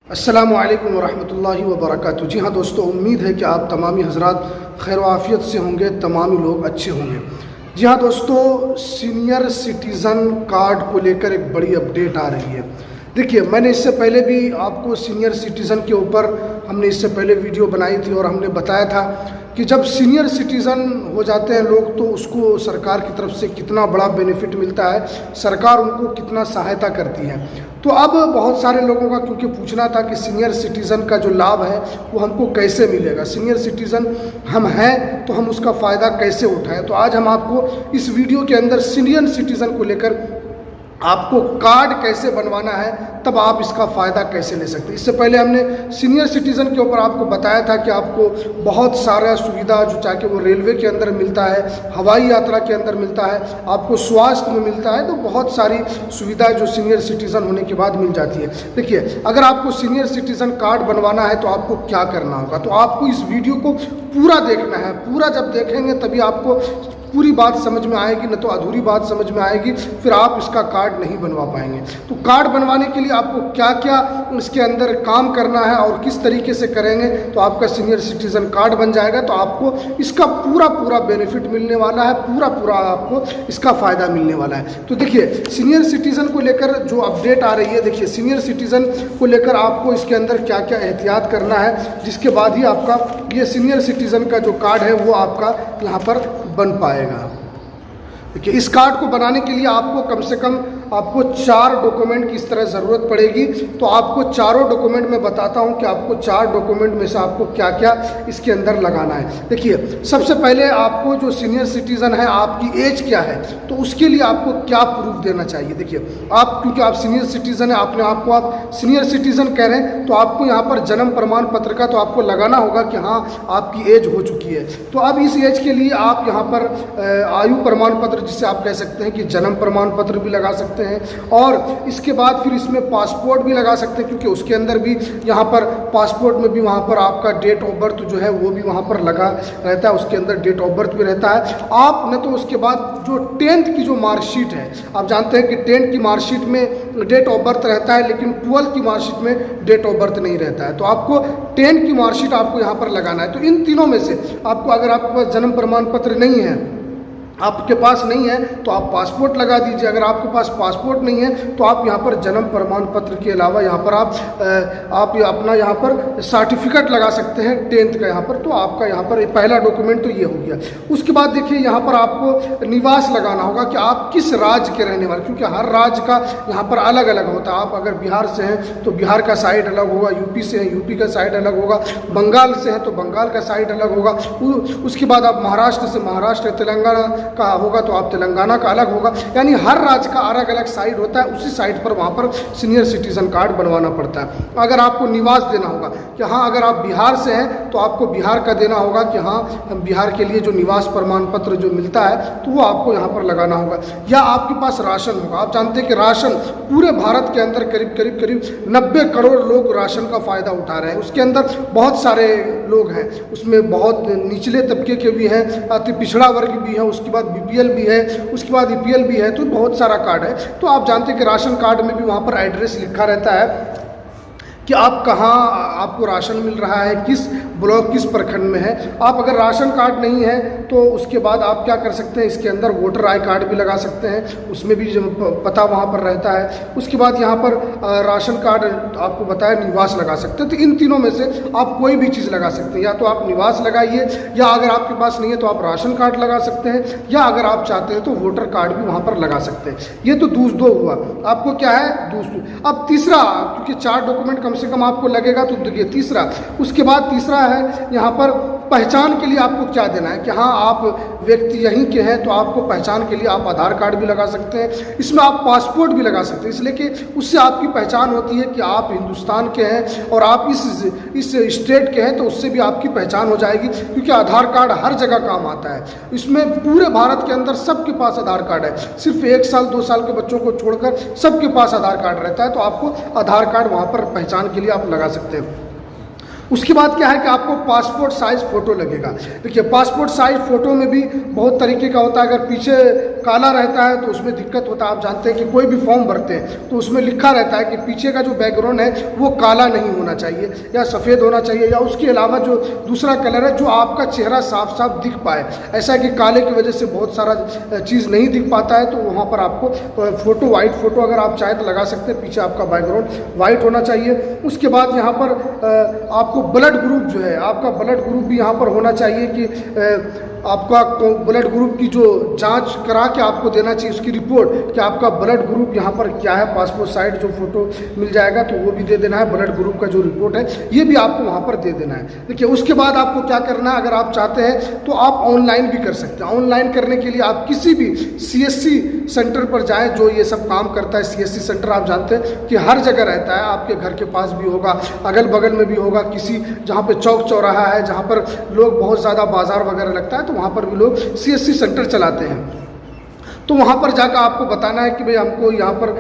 अस्सलामु अलैकुम वरहमतुल्लाहि वबरकातुहू। जी हाँ दोस्तों, उम्मीद है कि आप तमामी हज़रात खैर आफ़ियत से होंगे, तमामी लोग अच्छे होंगे। जी हाँ दोस्तों, सीनियर सिटीज़न कार्ड को लेकर एक बड़ी अपडेट आ रही है। देखिए, मैंने इससे पहले भी आपको सीनियर सिटीज़न के ऊपर हमने इससे पहले वीडियो बनाई थी और हमने बताया था कि जब सीनियर सिटीज़न हो जाते हैं लोग तो उसको सरकार की तरफ से कितना बड़ा बेनिफिट मिलता है, सरकार उनको कितना सहायता करती है। तो अब बहुत सारे लोगों का क्योंकि पूछना था कि सीनियर सिटीज़न का जो लाभ है वो हमको कैसे मिलेगा, सीनियर सिटीज़न हम हैं तो हम उसका फ़ायदा कैसे उठाएं। तो आज हम आपको इस वीडियो के अंदर सीनियर सिटीज़न को लेकर आपको कार्ड कैसे बनवाना है, तब आप इसका फ़ायदा कैसे ले सकते हैं। इससे पहले हमने सीनियर सिटीज़न के ऊपर आपको बताया था कि आपको बहुत सारा सुविधा जो चाहे वो रेलवे के अंदर मिलता है, हवाई यात्रा के अंदर मिलता है, आपको स्वास्थ्य में मिलता है, तो बहुत सारी सुविधा जो सीनियर सिटीज़न होने के बाद मिल जाती है। देखिए, अगर आपको सीनियर सिटीज़न कार्ड बनवाना है तो आपको क्या करना होगा, तो आपको इस वीडियो को पूरा देखना है। पूरा जब देखेंगे तभी आपको पूरी बात समझ में आएगी, न तो अधूरी बात समझ में आएगी, फिर आप इसका कार्ड नहीं बनवा पाएंगे। तो कार्ड बनवाने के लिए आपको क्या क्या इसके अंदर काम करना है और किस तरीके से करेंगे तो आपका सीनियर सिटीज़न कार्ड बन जाएगा, तो आपको इसका पूरा बेनिफिट मिलने वाला है, पूरा आपको इसका फ़ायदा मिलने वाला है। तो देखिए, सीनियर सिटीज़न को लेकर जो अपडेट आ रही है, देखिए सीनियर सिटीज़न को लेकर आपको इसके अंदर क्या क्या एहतियात करना है, जिसके बाद ही आपका ये सीनियर सिटीज़न का जो कार्ड है वो आपका यहाँ पर बन पाएगा। देखिए, इस कार्ड को बनाने के लिए आपको कम से कम आपको 4 डॉक्यूमेंट की इस तरह ज़रूरत पड़ेगी। तो आपको चारों डॉक्यूमेंट मैं बताता हूं कि आपको 4 डॉक्यूमेंट में से आपको क्या क्या इसके अंदर लगाना है। देखिए, सबसे पहले आपको जो सीनियर सिटीज़न है आपकी एज क्या है, तो उसके लिए आपको क्या प्रूफ देना चाहिए। देखिए, आप क्योंकि आप सीनियर सिटीज़न है, अपने आप को आप सीनियर सिटीज़न कह रहे हैं, तो आपको यहाँ पर जन्म प्रमाण पत्र का तो आपको लगाना होगा कि हाँ आपकी एज हो चुकी है। तो अब इस एज के लिए आप यहाँ पर आयु प्रमाण पत्र, जिसे आप कह सकते हैं कि जन्म प्रमाण पत्र भी लगा सकते हैं, और इसके बाद फिर इसमें पासपोर्ट भी लगा सकते हैं, क्योंकि उसके अंदर भी यहाँ पर पासपोर्ट में भी वहाँ पर आपका डेट ऑफ बर्थ जो है वो भी वहाँ पर लगा रहता है, उसके अंदर डेट ऑफ बर्थ भी रहता है। आप न तो उसके बाद जो 10th की जो मार्कशीट है, आप जानते हैं कि 10th की मार्कशीट में डेट ऑफ बर्थ रहता है, लेकिन 12th की मार्कशीट में डेट ऑफ बर्थ नहीं रहता है। तो आपको 10th की मार्कशीट आपको यहाँ पर लगाना है। तो इन तीनों में से आपको, अगर आपके पास जन्म प्रमाण पत्र नहीं है, आपके पास नहीं है, तो आप पासपोर्ट लगा दीजिए। अगर आपके पास पासपोर्ट नहीं है तो आप यहाँ पर जन्म प्रमाण पत्र के अलावा यहाँ पर आप अपना यहाँ पर सर्टिफिकेट लगा सकते हैं 10th का यहाँ पर। तो आपका यहाँ पर पहला डॉक्यूमेंट तो ये हो गया। उसके बाद देखिए, यहाँ पर आपको निवास लगाना होगा कि आप किस राज्य के रहने वाले, क्योंकि हर राज्य का यहाँ पर अलग अलग होता है। आप अगर बिहार से हैं तो बिहार का साइड अलग होगा, यूपी से हैं यूपी का साइड अलग होगा, बंगाल से हैं तो बंगाल का साइड अलग होगा। उसके बाद आप महाराष्ट्र से महाराष्ट्र, तेलंगाना का होगा तो आप तेलंगाना का अलग होगा। यानी हर राज्य का अलग अलग साइड होता है, उसी साइड पर वहाँ पर सीनियर सिटीज़न कार्ड बनवाना पड़ता है। अगर आपको निवास देना होगा कि हाँ, अगर आप बिहार से हैं तो आपको बिहार का देना होगा कि हाँ हम बिहार के लिए जो निवास प्रमाण पत्र जो मिलता है तो वो आपको यहाँ पर लगाना होगा। या आपके पास राशन होगा, आप जानते हैं कि राशन पूरे भारत के अंदर करीब 90 करोड़ लोग राशन का फ़ायदा उठा रहे हैं। उसके अंदर बहुत सारे लोग हैं, उसमें बहुत निचले तबके के भी हैं, अति पिछड़ा वर्ग भी है, उसके बाद BPL भी है, उसके बाद EPL भी है, तो बहुत सारा कार्ड है। तो आप जानते हैं कि राशन कार्ड में भी वहाँ पर एड्रेस लिखा रहता है कि आप कहाँ आपको राशन मिल रहा है, किस ब्लॉक किस प्रखंड में है। आप अगर राशन कार्ड नहीं है तो उसके बाद आप क्या कर सकते हैं, इसके अंदर वोटर आई कार्ड भी लगा सकते हैं, उसमें भी जो पता वहाँ पर रहता है। उसके बाद यहाँ पर राशन कार्ड आपको बताया, निवास लगा सकते हैं। तो इन तीनों में से आप कोई भी चीज़ लगा सकते हैं, या तो आप निवास लगाइए, या अगर आपके पास नहीं है तो आप राशन कार्ड लगा सकते हैं, या अगर आप चाहते हैं तो वोटर कार्ड भी वहाँ पर लगा सकते हैं। ये तो दो हुआ। आपको क्या है, दूसरा। अब तीसरा, क्योंकि 4 डॉक्यूमेंट कम से कम आपको लगेगा, तो देखिए तीसरा, उसके बाद तीसरा है यहाँ पर पहचान के लिए आपको क्या देना है कि हाँ आप व्यक्ति यहीं के हैं, तो आपको पहचान के लिए आप आधार कार्ड भी लगा सकते हैं, इसमें आप पासपोर्ट भी लगा सकते हैं, इसलिए कि उससे आपकी पहचान होती है कि आप हिंदुस्तान के हैं और आप इस स्टेट के हैं, तो उससे भी आपकी पहचान हो जाएगी। क्योंकि आधार कार्ड हर जगह काम आता है, इसमें पूरे भारत के अंदर सबके पास आधार कार्ड है, सिर्फ 1 साल 2 साल के बच्चों को छोड़कर सबके पास आधार कार्ड रहता है। तो आपको आधार कार्ड वहाँ पर पहचान के लिए आप लगा सकते हैं। उसके बाद क्या है कि आपको पासपोर्ट साइज़ फ़ोटो लगेगा। देखिए, पासपोर्ट साइज़ फ़ोटो में भी बहुत तरीके का होता है। अगर पीछे काला रहता है तो उसमें दिक्कत होता है। आप जानते हैं कि कोई भी फॉर्म भरते हैं तो उसमें लिखा रहता है कि पीछे का जो बैकग्राउंड है वो काला नहीं होना चाहिए या सफ़ेद होना चाहिए, या उसके अलावा जो दूसरा कलर है जो आपका चेहरा साफ साफ दिख पाए। ऐसा है कि काले की वजह से बहुत सारा चीज़ नहीं दिख पाता है, तो वहाँ पर आपको फ़ोटो वाइट फ़ोटो अगर आप चाहें तो लगा सकते हैं, पीछे आपका बैकग्राउंड वाइट होना चाहिए। उसके बाद यहाँ पर आपको ब्लड ग्रुप जो है, आपका ब्लड ग्रुप भी यहाँ पर होना चाहिए कि आपका ब्लड ग्रुप की जो जांच करा के आपको देना चाहिए, उसकी रिपोर्ट कि आपका ब्लड ग्रुप यहाँ पर क्या है। पासपोर्ट साइज जो फ़ोटो मिल जाएगा तो वो भी दे देना है, ब्लड ग्रुप का जो रिपोर्ट है ये भी आपको वहाँ पर दे देना है। देखिए उसके बाद आपको क्या करना है, अगर आप चाहते हैं तो आप ऑनलाइन भी कर सकते हैं। ऑनलाइन करने के लिए आप किसी भी CSC सेंटर पर जाएँ जो ये सब काम करता है। CSC सेंटर आप जानते हैं कि हर जगह रहता है, आपके घर के पास भी होगा, अगल बगल में भी होगा, किसी जहाँ पर चौक चौराहा है जहाँ पर लोग बहुत ज़्यादा बाजार वगैरह लगता है तो वहाँ पर भी लोग CSC सेंटर चलाते हैं। तो वहाँ पर जाकर आपको बताना है कि भाई हमको यहाँ पर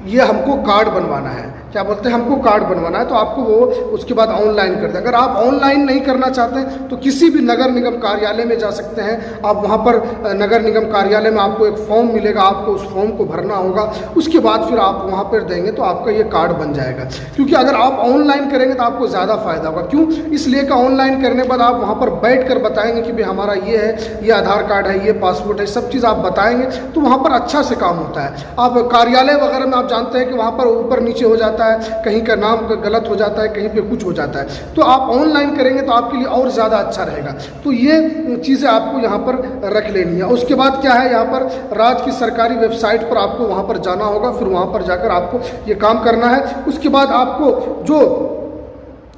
ये हमको कार्ड बनवाना है, क्या बोलते हैं, हमको कार्ड बनवाना है, तो आपको वो उसके बाद ऑनलाइन कर दें। अगर आप ऑनलाइन नहीं करना चाहते हैं तो किसी भी नगर निगम कार्यालय में जा सकते हैं। आप वहाँ पर नगर निगम कार्यालय में आपको एक फॉर्म मिलेगा, आपको उस फॉर्म को भरना होगा, उसके बाद फिर आप वहाँ पर देंगे तो आपका ये कार्ड बन जाएगा। क्योंकि अगर आप ऑनलाइन करेंगे तो आपको ज़्यादा फ़ायदा होगा। क्यों? इसलिए कि ऑनलाइन करने के बाद आप वहाँ पर बैठ कर बताएंगे कि भाई हमारा ये है, ये आधार कार्ड है, ये पासपोर्ट है, सब चीज़ आप बताएंगे तो वहाँ पर अच्छा से काम होता है। आप कार्यालय वगैरह में आप जानते हैं कि वहाँ पर ऊपर नीचे हो जाता है, कहीं का नाम गलत हो जाता है, कहीं पे कुछ हो जाता है। तो आप ऑनलाइन करेंगे तो आपके लिए और ज़्यादा अच्छा रहेगा। तो ये चीज़ें आपको यहाँ पर रख लेनी है। उसके बाद क्या है, यहाँ पर राज्य की सरकारी वेबसाइट पर आपको वहाँ पर जाना होगा, फिर वहाँ पर जाकर आपको ये काम करना है। उसके बाद आपको जो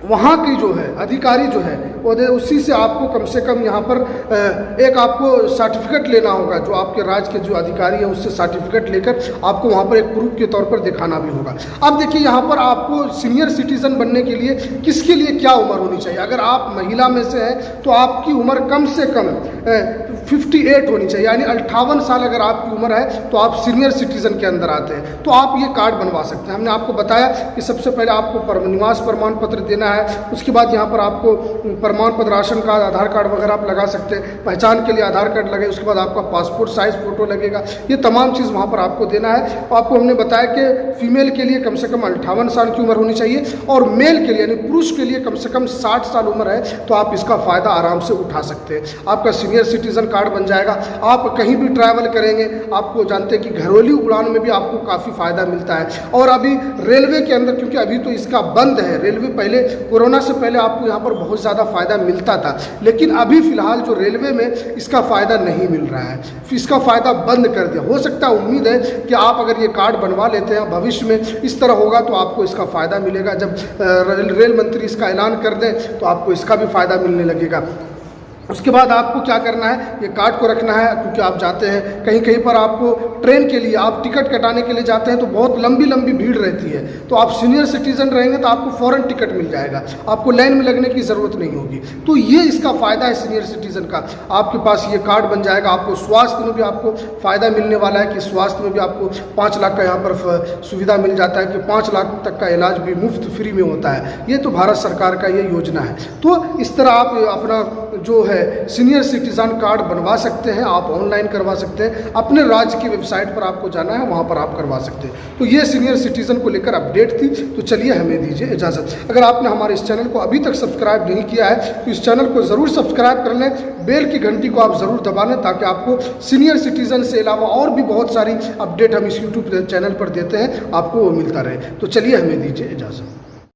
वहाँ की जो है अधिकारी जो है वो उसी से आपको कम से कम यहाँ पर एक आपको सर्टिफिकेट लेना होगा। जो आपके राज्य के जो अधिकारी हैं उससे सर्टिफिकेट लेकर आपको वहाँ पर एक प्रूफ के तौर पर दिखाना भी होगा। अब देखिए यहाँ पर आपको सीनियर सिटीज़न बनने के लिए किसके लिए क्या उम्र होनी चाहिए। अगर आप महिला में से हैं तो आपकी उम्र कम से कम 58 होनी चाहिए, यानी 58 साल अगर आपकी उम्र है तो आप सीनियर सिटीज़न के अंदर आते हैं, तो आप ये कार्ड बनवा सकते हैं। हमने आपको बताया कि सबसे पहले आपको निवास प्रमाण पत्र देना है, उसके बाद यहाँ पर आपको प्रमाण पत्र, राशन कार्ड, आधार कार्ड वगैरह आप लगा सकते हैं। पहचान के लिए आधार कार्ड लगे, उसके बाद आपका पासपोर्ट साइज फ़ोटो लगेगा, ये तमाम चीज़ वहाँ पर आपको देना है। आपको हमने बताया कि फीमेल के लिए कम से कम 58 साल की उम्र होनी चाहिए और मेल के लिए यानी पुरुष के लिए कम से कम 60 साल उम्र है, तो आप इसका फ़ायदा आराम से उठा सकते हैं। आपका सीनियर सिटीज़न कार्ड बन जाएगा। आप कहीं भी ट्रैवल करेंगे, आपको जानते हैं कि घरेलू उड़ान में भी आपको काफ़ी फ़ायदा मिलता है। और अभी रेलवे के अंदर, क्योंकि अभी तो इसका बंद है रेलवे, पहले कोरोना से पहले आपको यहाँ पर बहुत ज़्यादा फ़ायदा मिलता था, लेकिन अभी फ़िलहाल जो रेलवे में इसका फ़ायदा नहीं मिल रहा है, इसका फ़ायदा बंद कर दिया। हो सकता है, उम्मीद है कि आप अगर ये कार्ड बनवा लेते हैं, भविष्य में इस तरह होगा तो आपको इसका फ़ायदा मिलेगा। जब रेल मंत्री इसका ऐलान कर दें तो आपको इसका भी फ़ायदा मिलने लगेगा। उसके बाद आपको क्या करना है, ये कार्ड को रखना है, क्योंकि आप जाते हैं कहीं कहीं पर आपको ट्रेन के लिए आप टिकट कटाने के लिए जाते हैं तो बहुत लंबी लंबी भीड़ रहती है, तो आप सीनियर सिटीज़न रहेंगे तो आपको फ़ौरन टिकट मिल जाएगा, आपको लाइन में लगने की ज़रूरत नहीं होगी। तो ये इसका फ़ायदा है सीनियर सिटीज़न का। आपके पास ये कार्ड बन जाएगा। आपको स्वास्थ्य में भी आपको फ़ायदा मिलने वाला है कि स्वास्थ्य में भी आपको 5 लाख का यहाँ पर सुविधा मिल जाता है कि 5 लाख तक का इलाज भी मुफ्त फ्री में होता है। ये तो भारत सरकार का ये योजना है। तो इस तरह आप अपना जो है सीनियर सिटीज़न कार्ड बनवा सकते हैं, आप ऑनलाइन करवा सकते हैं। अपने राज्य की वेबसाइट पर आपको जाना है, वहाँ पर आप करवा सकते हैं। तो ये सीनियर सिटीज़न को लेकर अपडेट थी। तो चलिए हमें दीजिए इजाज़त। अगर आपने हमारे इस चैनल को अभी तक सब्सक्राइब नहीं किया है तो इस चैनल को ज़रूर सब्सक्राइब कर लें, बेल की घंटी को आप ज़रूर दबा लें, ताकि आपको सीनियर सिटीज़न से अलावा और भी बहुत सारी अपडेट हम इस यूट्यूब चैनल पर देते हैं, आपको वो मिलता रहे। तो चलिए हमें दीजिए इजाज़त।